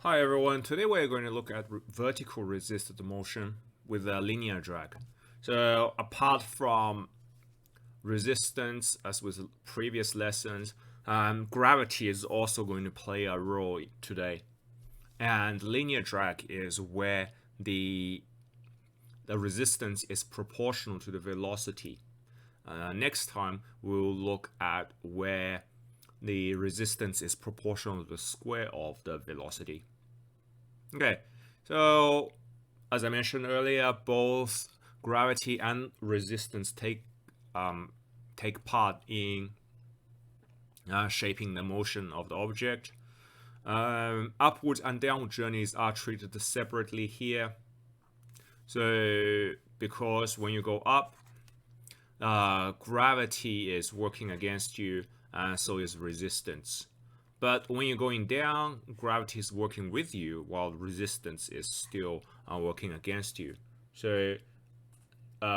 Hi everyone, today we're going to look at vertical resisted motion with a linear drag. So apart from resistance, as with previous lessons, gravity is also going to play a role today. And linear drag is where the resistance is proportional to the velocity. Next time we'll look at where the resistance is proportional to the square of the velocity. Okay, so as I mentioned earlier, both gravity and resistance take part in shaping the motion of the object. Upward and downward journeys are treated separately here. So because when you go up, gravity is working against you, and so is resistance. But when you're going down, gravity is working with you while resistance is still working against you. So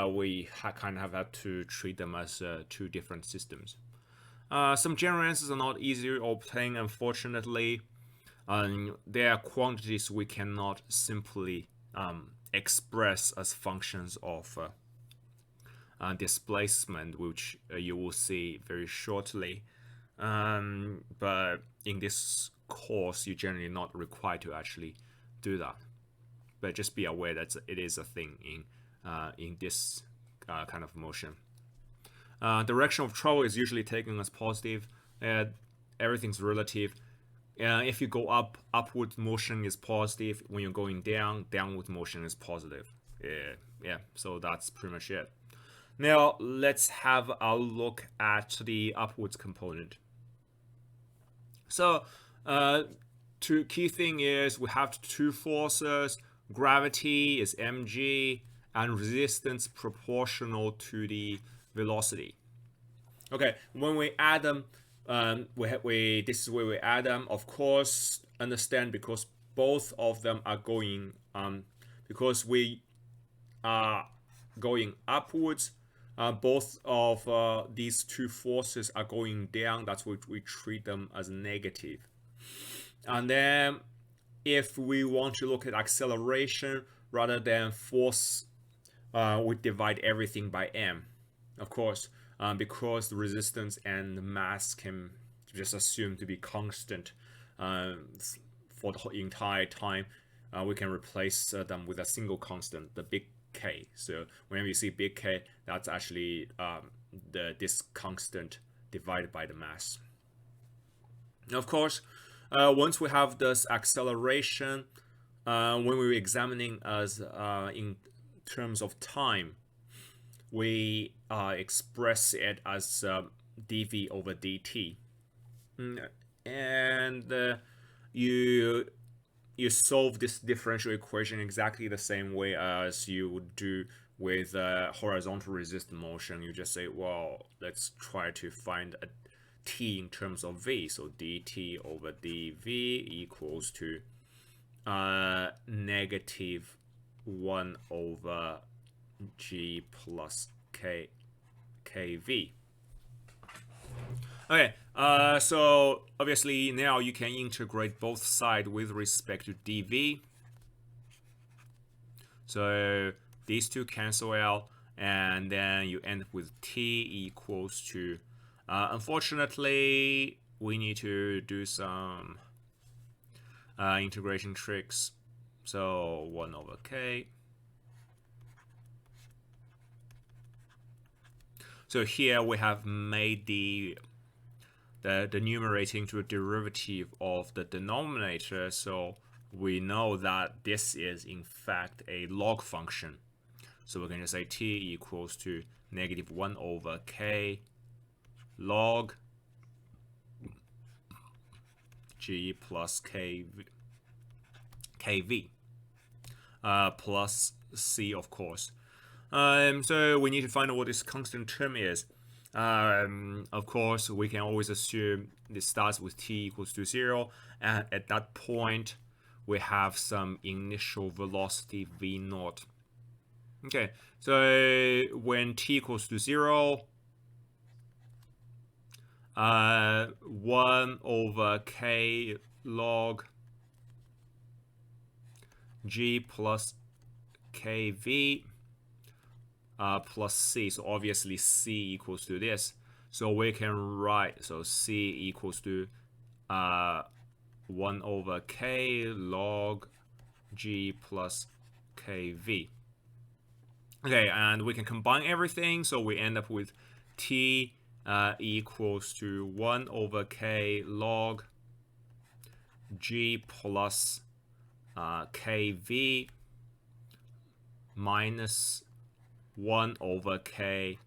we kind of have to treat them as two different systems. Some general answers are not easy to obtain, unfortunately. There are quantities we cannot simply express as functions of displacement, which you will see very shortly. But in this course, you're generally not required to actually do that. But just be aware that it is a thing in this kind of motion. Direction of travel is usually taken as positive. Everything's relative. If you go up, upward motion is positive. When you're going down, downward motion is positive. Yeah. So that's pretty much it. Now let's have a look at the upwards component. So, key thing is we have two forces. Gravity is mg, and resistance proportional to the velocity. Okay, when we add them, this is where we add them. Of course, understand because both of them are going because we are going upwards. Both of these two forces are going down. That's why we treat them as negative. And then if we want to look at acceleration rather than force, we divide everything by m. Of course, because the resistance and the mass can just assume to be constant for the entire time, we can replace them with a single constant, the big K. So whenever you see big K, that's actually this constant divided by the mass. Of course, once we have this acceleration, when we're examining as in terms of time, we express it as dv over dt, and you solve this differential equation exactly the same way as you would do with horizontal resistant motion. You just say, well, let's try to find a t in terms of v. So dt over dv equals to negative 1 over g plus kv. Okay, so obviously now you can integrate both sides with respect to dv. So these two cancel out, and then you end up with t equals to, unfortunately, we need to do some integration tricks. So 1 over k. So here we have made the numerator into a derivative of the denominator, so we know that this is in fact a log function. So we're going to say t equals to negative 1 over k log g plus kv plus c, of course. So we need to find out what this constant term is. Of course, we can always assume this starts with t equals to 0, and at that point we have some initial velocity v0. Okay, so when t equals to 0, 1 over k log g plus kv plus c. So obviously c equals to this. So we can write, so c equals to 1 over k log g plus kv. Okay, and we can combine everything, so we end up with t equals to 1 over k log g plus kv minus 1 over k,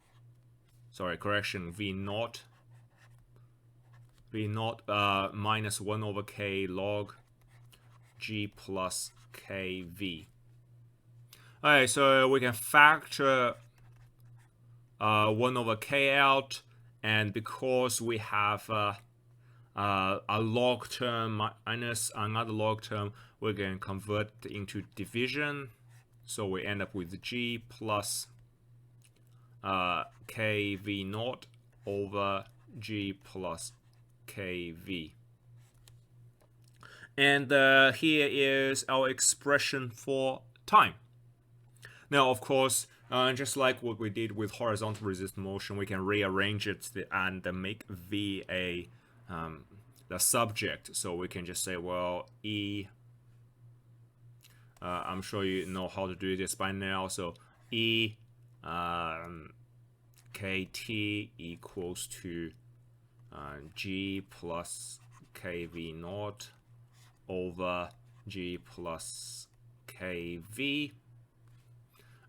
sorry, correction, v naught minus 1 over k log g plus kv. Alright, so we can factor 1 over k out, and because we have a log term minus another log term, we can convert into division. So we end up with g plus kv naught over g plus kv. And here is our expression for time. Now, of course, just like what we did with horizontal resistant motion, we can rearrange it and make v the subject. So we can just say, well, I'm sure you know how to do this by now. So E kt equals to g plus kv naught over g plus kv.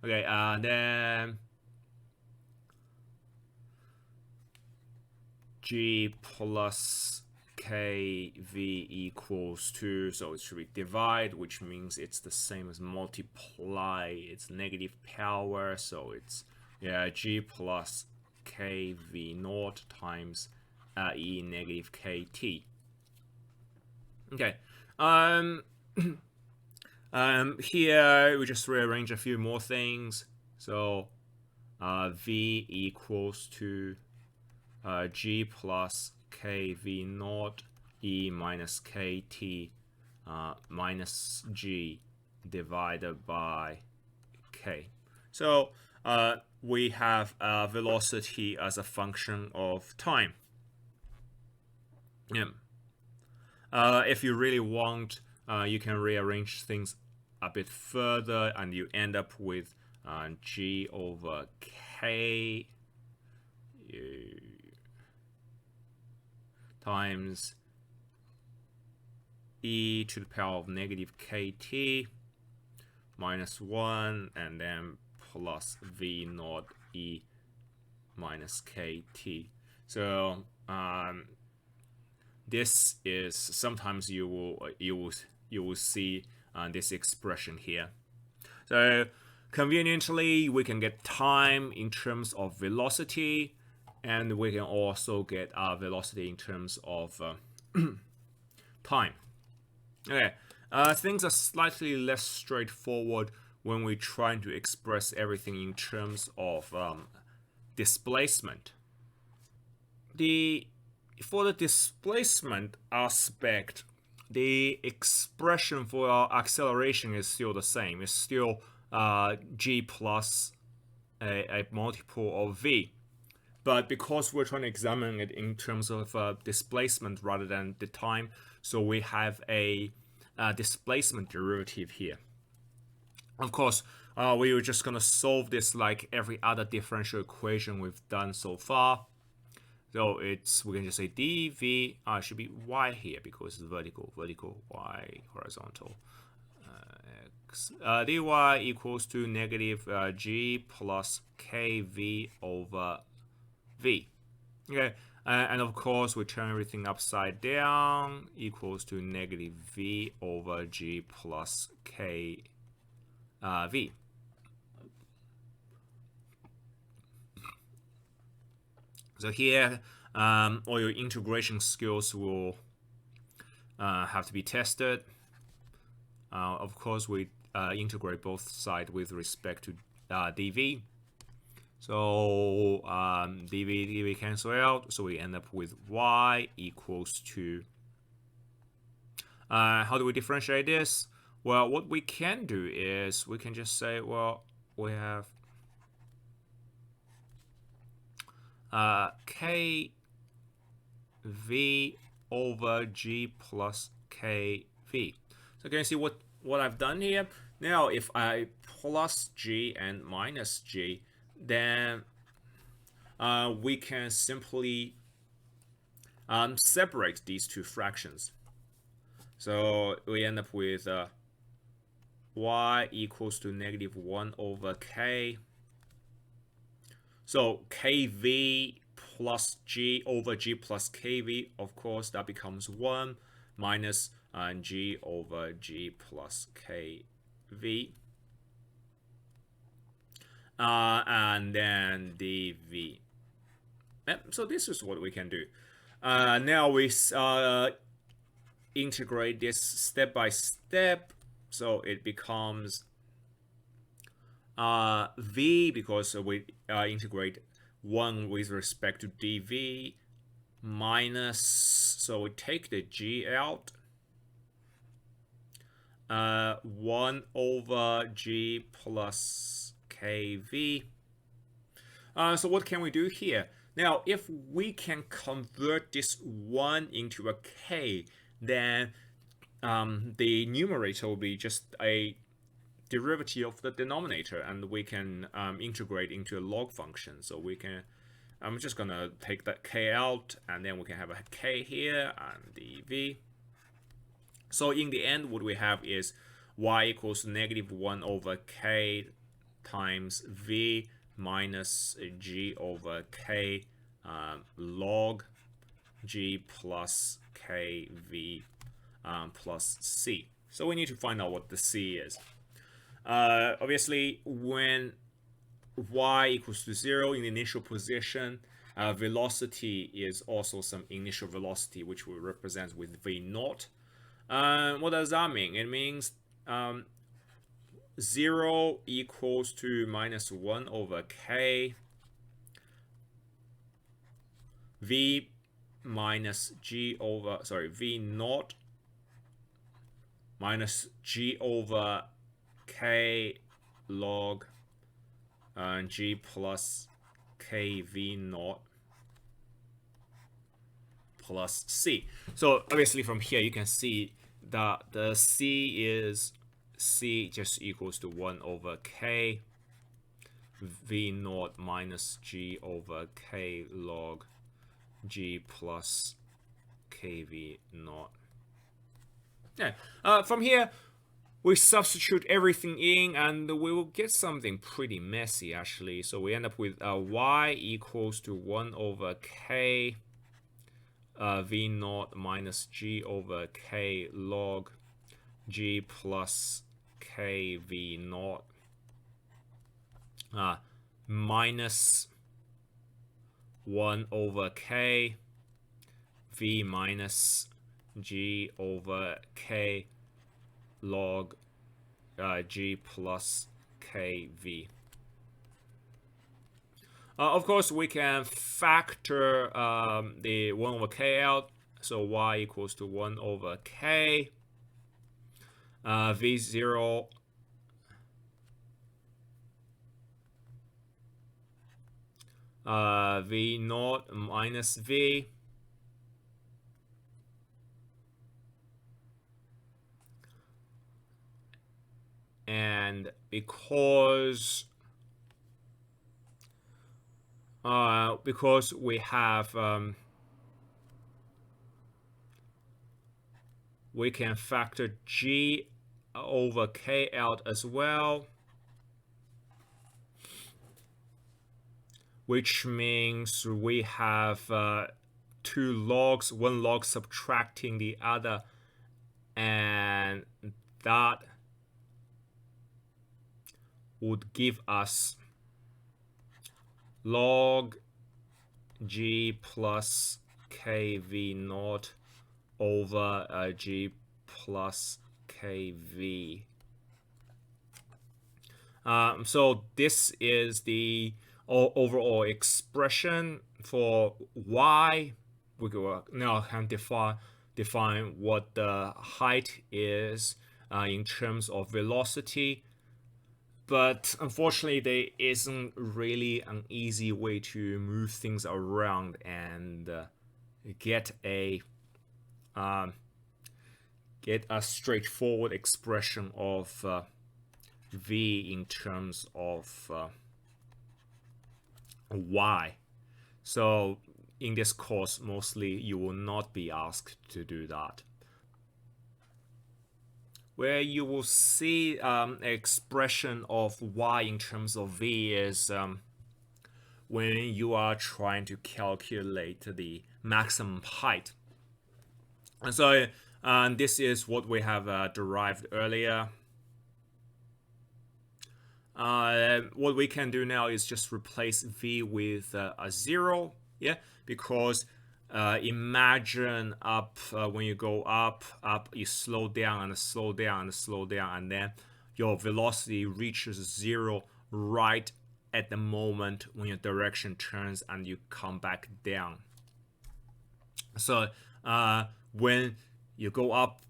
Okay, then g plus kv equals to, so it should be divide, which means it's the same as multiply. It's negative power, so it's g plus kv naught times e negative kt. Okay, here we just rearrange a few more things. So v equals to g plus kv naught e minus kt minus g divided by k. So we have velocity as a function of time. Yeah. If you really want, you can rearrange things a bit further, and you end up with g over k times e to the power of negative kt minus 1, and then plus v naught e minus kt. So this is, sometimes you will see this expression here. So conveniently, we can get time in terms of velocity, and we can also get velocity in terms of time. Okay, things are slightly less straightforward when we're trying to express everything in terms of displacement. For the displacement aspect, the expression for our acceleration is still the same. It's still g plus a multiple of v. But because we're trying to examine it in terms of displacement rather than the time, so we have a displacement derivative here. Of course, we were just going to solve this like every other differential equation we've done so far. So we can just say dv, should be y here because it's vertical, y, horizontal. X. dy equals to negative g plus kv over v. Okay, and of course we turn everything upside down, equals to negative v over g plus k v. So here, all your integration skills will have to be tested. Of course, we integrate both sides with respect to dv. So dv cancel out, so we end up with y equals to, how do we differentiate this? Well, what we can do is we can just say, well, we have kv over g plus kv. So can you see what I've done here? Now, if I plus g and minus g, then we can simply separate these two fractions. So we end up with y equals to -1 over k. So kv plus g over g plus kv, of course, that becomes 1 minus g over g plus kv. And then dv. So this is what we can do. Now we integrate this step by step. So it becomes v, because we integrate 1 with respect to dv, minus, so we take the g out, 1 over g plus kv. So what can we do here? Now, if we can convert this 1 into a k, then the numerator will be just a derivative of the denominator, and we can integrate into a log function. So we can, I'm just gonna take that k out, and then we can have a k here and dv. So in the end, what we have is y equals -1 over k times v minus g over k log g plus kv plus c. So we need to find out what the c is. Obviously, when y equals to 0 in the initial position, velocity is also some initial velocity, which we represent with v naught. What does that mean? It means 0 equals to -1 over k v minus g over, sorry, v naught minus g over k log g plus kv naught plus c. So obviously from here you can see that the c just equals to 1 over k v naught minus g over k log g plus kv naught. Yeah. From here we substitute everything in, and we will get something pretty messy actually. So we end up with y equals to 1 over k v naught minus g over k log g plus kv naught minus 1 over k v minus g over k log g plus kv. Of course, we can factor the 1 over k out, so y equals to 1 over k v0 v naught minus v and because we have we can factor g over k out as well, which means we have two logs, one log subtracting the other, and that would give us log g plus kv naught over g plus kv. So this is the overall expression for y. We now can define what the height is in terms of velocity. But unfortunately, there isn't really an easy way to move things around and get a straightforward expression of v in terms of y. So in this course, mostly you will not be asked to do that. Where you will see expression of y in terms of v is when you are trying to calculate the maximum height. And so this is what we have derived earlier. What we can do now is just replace v with a 0, yeah, because imagine up when you go up, you slow down and slow down and slow down, and then your velocity reaches 0 right at the moment when your direction turns and you come back down. So when you go up,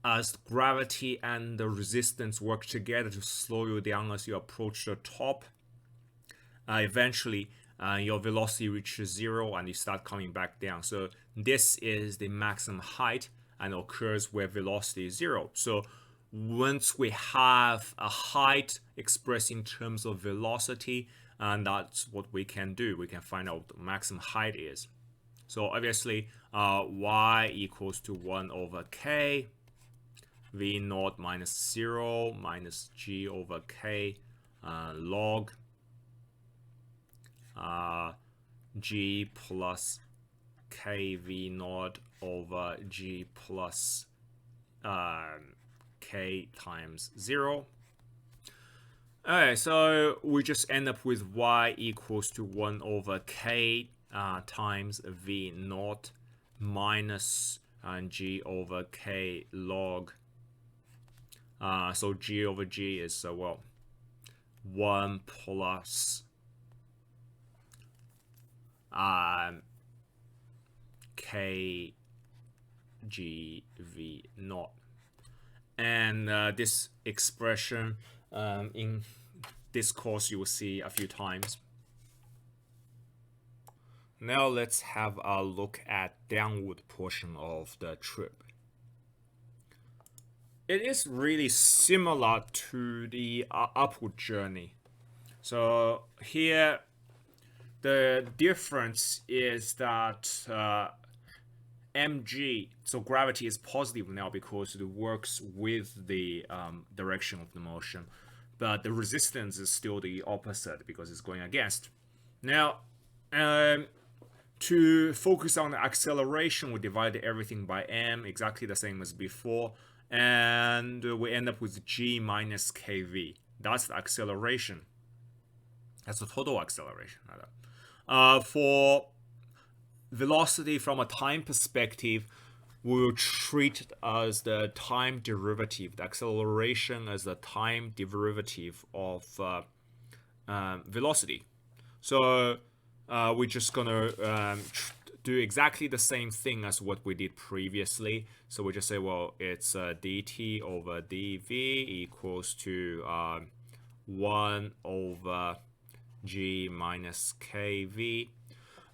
as gravity and the resistance work together to slow you down as you approach the top, eventually your velocity reaches 0 and you start coming back down. So this is the maximum height and occurs where velocity is 0. So once we have a height expressed in terms of velocity, and that's what we can do, we can find out what the maximum height is. So obviously y equals to 1 over k v naught minus 0 minus g over k log g plus k v naught over g plus k times 0. Alright, so we just end up with y equals to 1 over k times v naught minus g over k log. So g over g is, 1 plus k g v naught. And this expression in this course you will see a few times. Now let's have a look at downward portion of the trip. It is really similar to the upward journey. So here the difference is that mg, so gravity is positive now because it works with the direction of the motion, but the resistance is still the opposite because it's going against. Now to focus on the acceleration, we divided everything by m, exactly the same as before, and we end up with g minus kv. That's the acceleration. That's the total acceleration. For velocity from a time perspective, we will treat it as the time derivative, the acceleration as the time derivative of velocity. So we're just gonna do exactly the same thing as what we did previously. So we just say, well, it's dt over dv equals to 1 over g minus kv.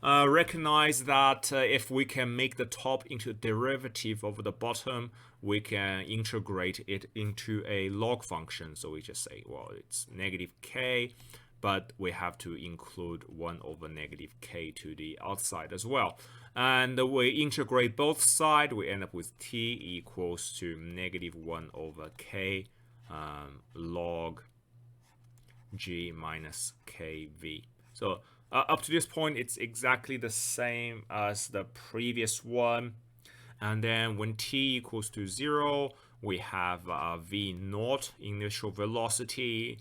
Recognize that if we can make the top into a derivative over the bottom, we can integrate it into a log function. So we just say, well, it's negative k, but we have to include 1 over negative k to the outside as well. And we integrate both sides, we end up with t equals to negative 1 over k log g minus kv. So up to this point, it's exactly the same as the previous one. And then when t equals to 0, we have v naught, initial velocity.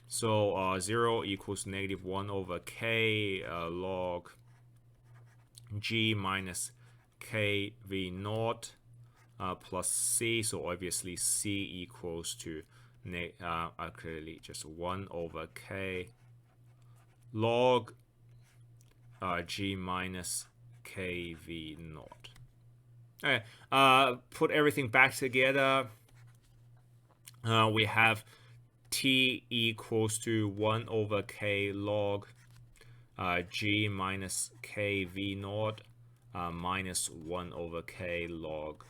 So 0 equals negative 1 over k log g minus k v naught plus c. So obviously c equals to actually just 1 over k log g minus kv naught. Okay, put everything back together. we have t equals to 1 over k log g minus k v naught minus 1 over k log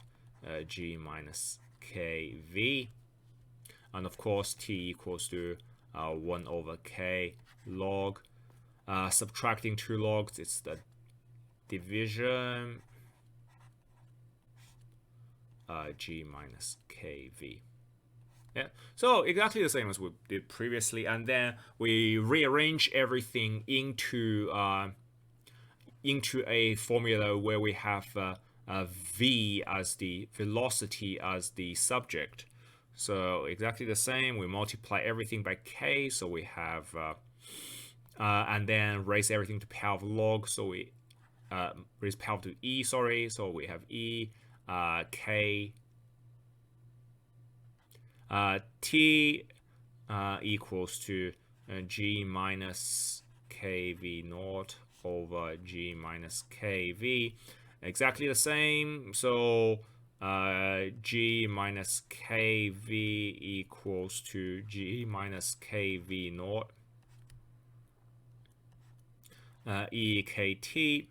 g minus k v. And of course, t equals to 1 over k log. Subtracting two logs, it's the division g minus kv. Yeah, so exactly the same as we did previously, and then we rearrange everything into a formula where we have v as the velocity as the subject. So exactly the same. We multiply everything by k, so we have and then raise everything to power of log. So we raise power to e. Sorry, so we have e k t equals to g minus kv naught over g minus kv. Exactly the same. So g minus kv equals to g minus kv naught ekt,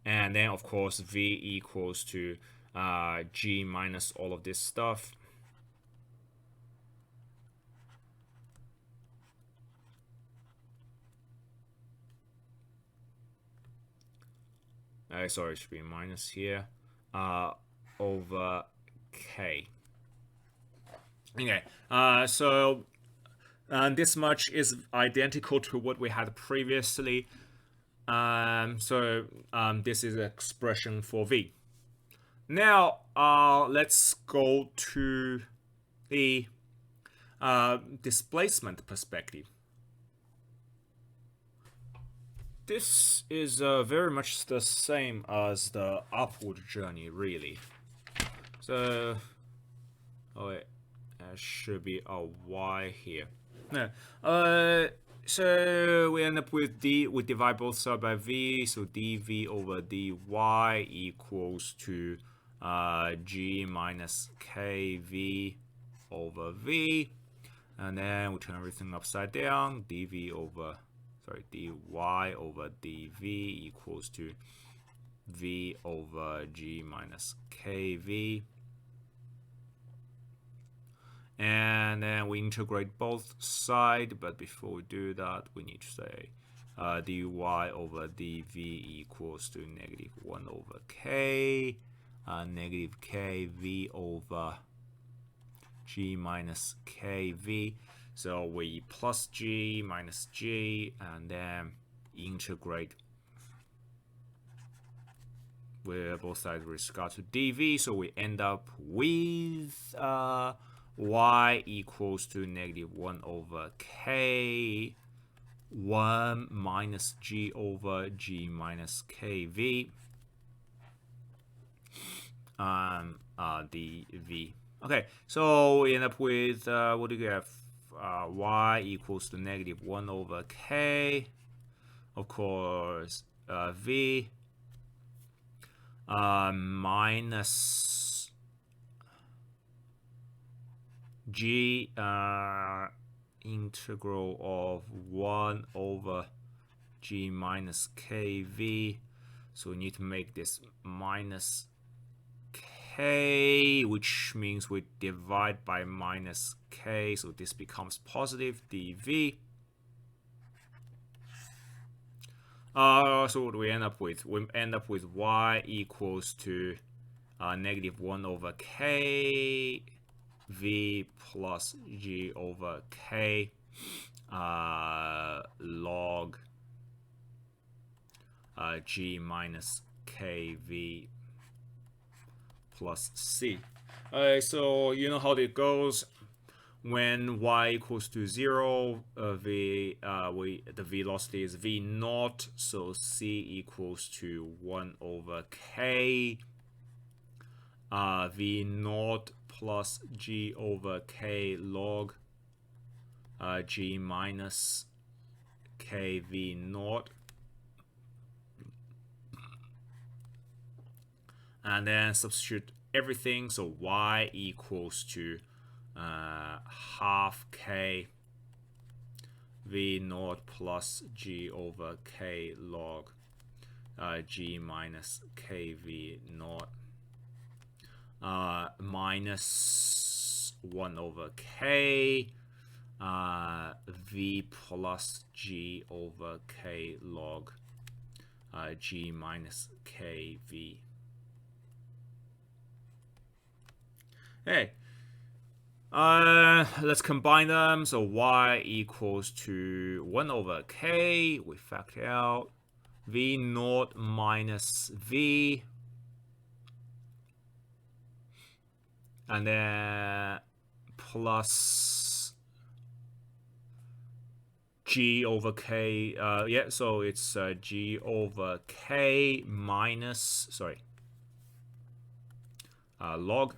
and then of course v equals to g minus all of this stuff. Sorry, it should be minus here, over k. Okay, so this much is identical to what we had previously. This is an expression for v. Now, let's go to the displacement perspective. This is very much the same as the upward journey, really. So, oh wait, there should be a y here. No, so we end up with we divide both sides by v, so dv over dy equals to g minus kv over v, and then we turn everything upside down, dy over dv equals to v over g minus kv. And then we integrate both sides, but before we do that, we need to say dy over dv equals to negative 1 over k, negative kv over g minus kv. So we plus g minus g, and then integrate with both sides with regard to dv. So we end up with y equals to negative 1 over k, 1 minus g over g minus kv dv. Okay, so we end up with what do we have? Y equals to negative 1 over k, of course, v minus g integral of 1 over g minus kv. So we need to make this minus k, which means we divide by minus k, so this becomes positive dv. So what do we end up with? We end up with y equals to negative 1 over k v plus g over k log g minus kv plus c. So you know how it goes. When y equals to 0, the velocity is v naught, so c equals to 1 over k v naught plus g over k log g minus kv naught. And then substitute everything, so y equals to half k v naught plus g over k log g minus kv naught minus 1 over k v plus g over k log g minus kv. Hey, let's combine them. So y equals to 1 over k. We factor out v naught minus v, and then plus g over k. Yeah, so it's g over k minus, sorry, log.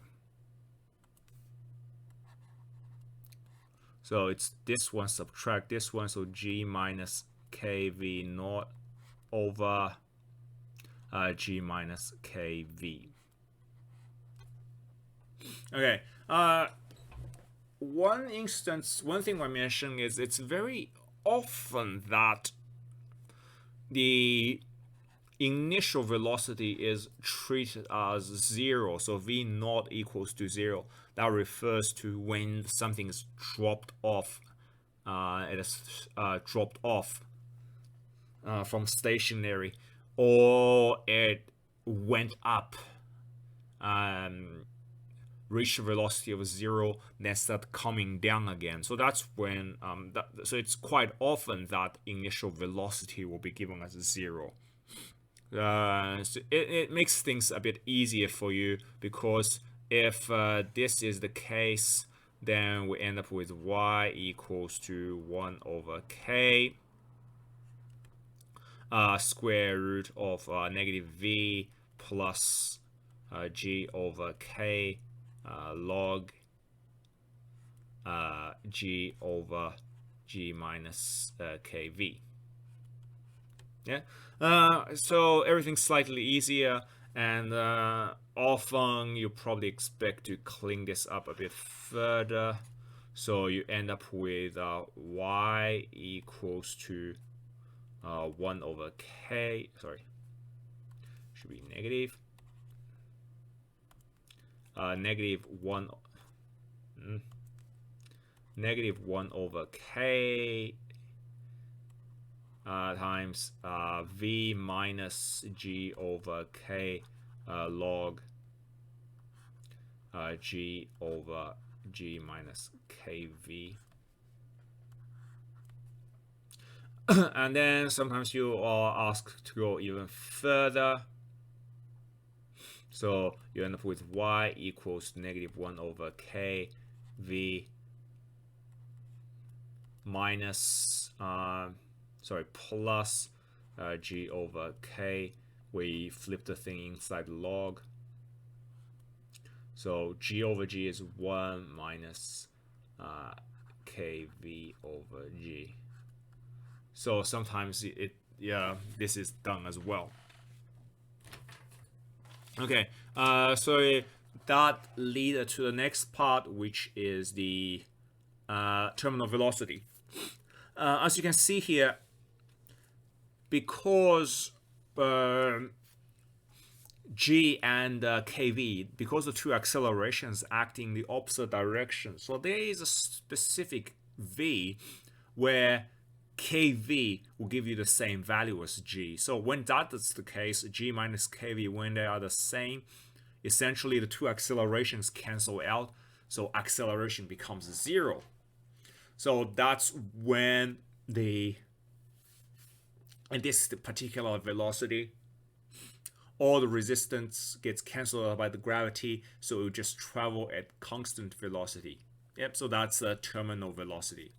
So it's this one subtract this one, so g minus kv naught over g minus kv. Okay. One thing I mentioned is it's very often that the initial velocity is treated as 0, so v naught equals to 0. That refers to when something is dropped off. It is dropped off from stationary, or it went up, reached a velocity of 0, then start coming down again. So that's when so it's quite often that initial velocity will be given as 0. So it makes things a bit easier for you, because if this is the case, then we end up with y equals to 1 over k square root of negative v plus g over k log g over g minus kv. Yeah. So everything's slightly easier, and often you probably expect to clean this up a bit further. So you end up with y equals to 1 over k. Sorry, should be negative. Negative 1 over k times v minus g over k log g over g minus kv. And then sometimes you are asked to go even further. So you end up with y equals negative 1 over k v minus plus g over k. We flip the thing inside log. So g over g is 1 minus kv over g. So sometimes this is done as well. Okay, so that leads to the next part, which is the terminal velocity. As you can see here, because g and kv, because the two accelerations act in the opposite direction, so there is a specific v where kv will give you the same value as g. So when that is the case, g minus kv, when they are the same, essentially the two accelerations cancel out, so acceleration becomes 0. So that's when and this is the particular velocity, all the resistance gets cancelled out by the gravity, so it will just travel at constant velocity. Yep, so that's the terminal velocity.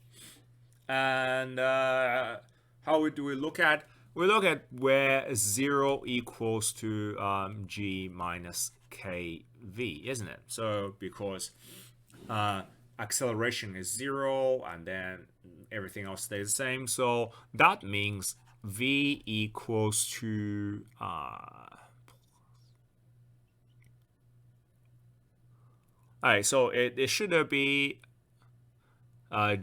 And how do we look at? We look at where 0 equals to g minus kv, isn't it? So because acceleration is 0 and then everything else stays the same, so that means v equals to All right, so it should be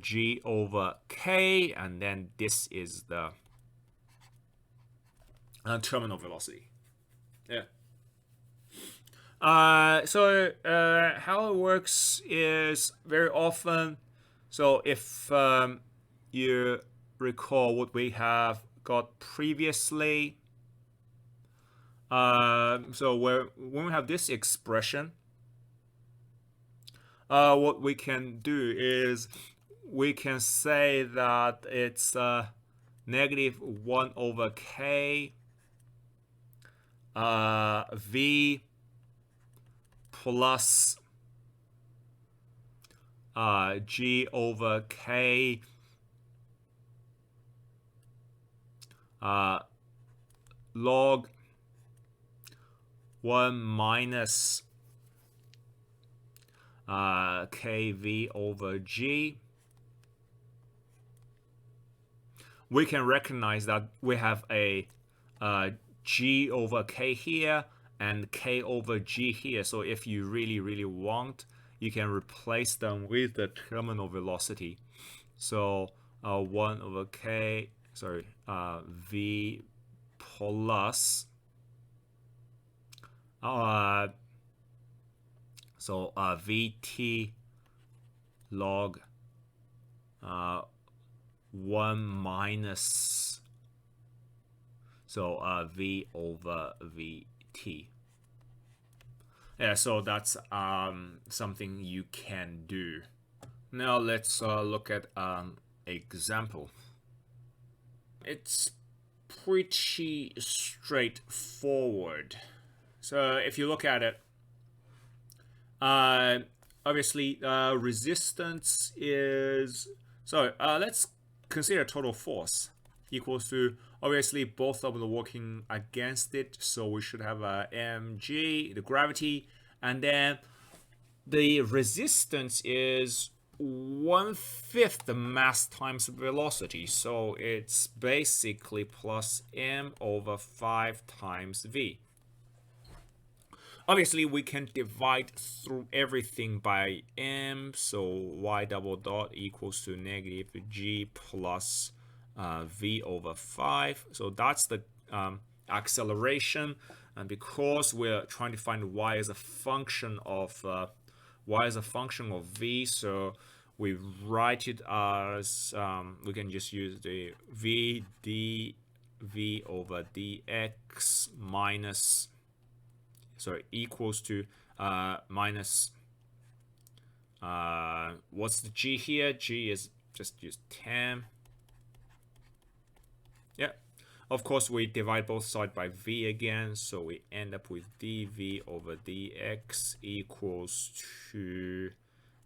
g over k, and then this is the terminal velocity. Yeah. So how it works is very often, so if you recall what we have got previously, so when we have this expression, what we can do is we can say that it's negative 1 over k v plus g over k log 1 minus kv over g. We can recognize that we have a g over k here and k over g here. So if you really want, you can replace them with the terminal velocity. So 1 over k, sorry, v plus so vt log 1 minus, so v over vt. Yeah, so that's something you can do. Now let's look at an example. It's pretty straightforward. So if you look at it, obviously resistance is, so let's consider total force equals to, obviously both of them working against it, so we should have mg, the gravity, and then the resistance is 1/5 the mass times velocity, so it's basically plus m over 5 times v. Obviously, we can divide through everything by m, so y double dot equals to negative g plus v over 5. So that's the acceleration, and because we're trying to find y as a function of v, so we write it as we can just use the v dv over dx minus, sorry, equals to minus, what's the g here? G is just use 10. Yeah, of course we divide both sides by v again, so we end up with dv over dx equals to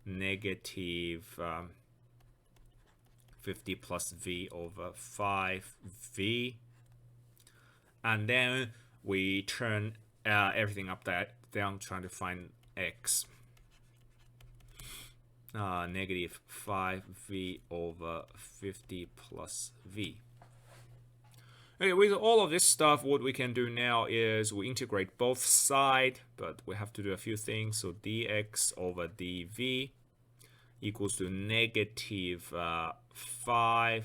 negative 50 plus v over 5v, and then we turn everything up down, trying to find x. Negative 5v over 50 plus v. Okay, with all of this stuff, what we can do now is we integrate both sides, but we have to do a few things. So dx over dv equals to negative 5v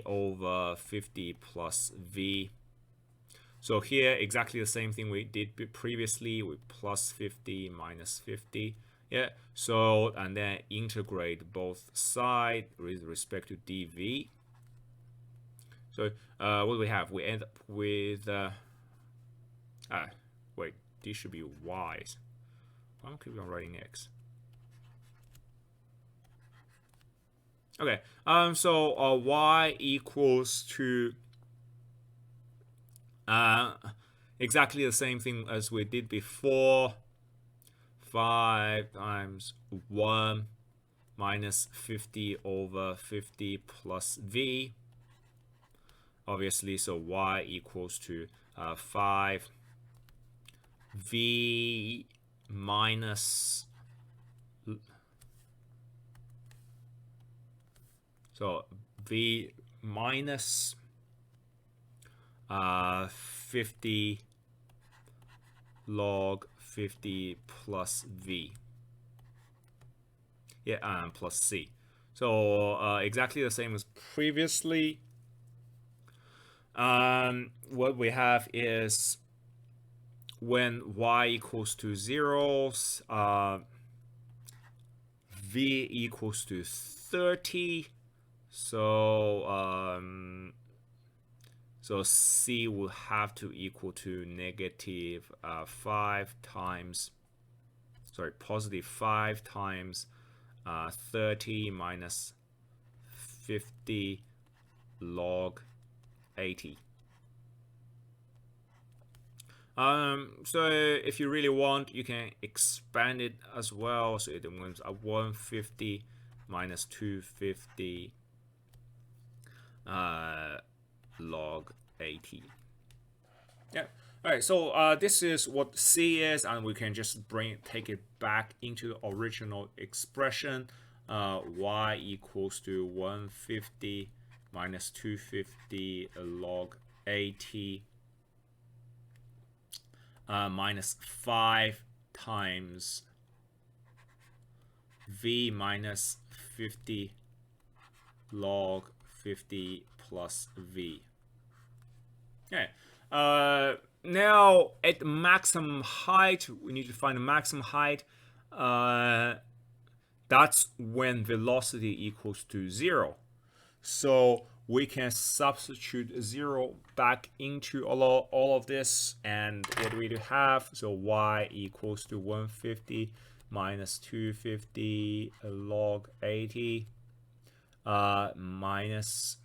over 50 plus v. So here, exactly the same thing we did previously with plus 50 minus 50. Yeah, so, and then integrate both sides with respect to dv. So what do we have? We end up with, wait, these should be y's. I'm keep on writing x. Okay, so y equals to exactly the same thing as we did before. 5 times 1 minus 50 over 50 plus v. Obviously, so y equals to 5 v minus, so v minus 50 log 50 plus v. Yeah, plus c. So exactly the same as previously. What we have is when y equals to 0, v equals to 30. So so c will have to equal to negative 5 times, sorry, positive 5 times 30 minus 50 log 80. So if you really want, you can expand it as well. So it becomes 150 minus 250 log 80. Yeah. All right. So this is what c is, and we can just take it back into the original expression. Y equals to 150 minus 250 log 80 minus 5 times v minus 50 log 50 plus v. Okay. Now at maximum height, we need to find the maximum height. That's when velocity equals to 0. So we can substitute 0 back into all of this, and what do we have? So y equals to 150 minus 250 log 80 minus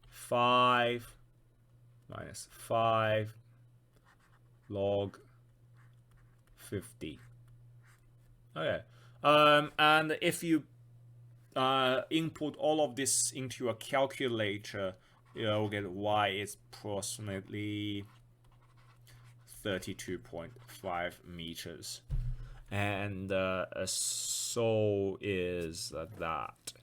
5 log 50. Okay. And if you input all of this into a calculator, you'll get y is approximately 32.5 meters. And so is that.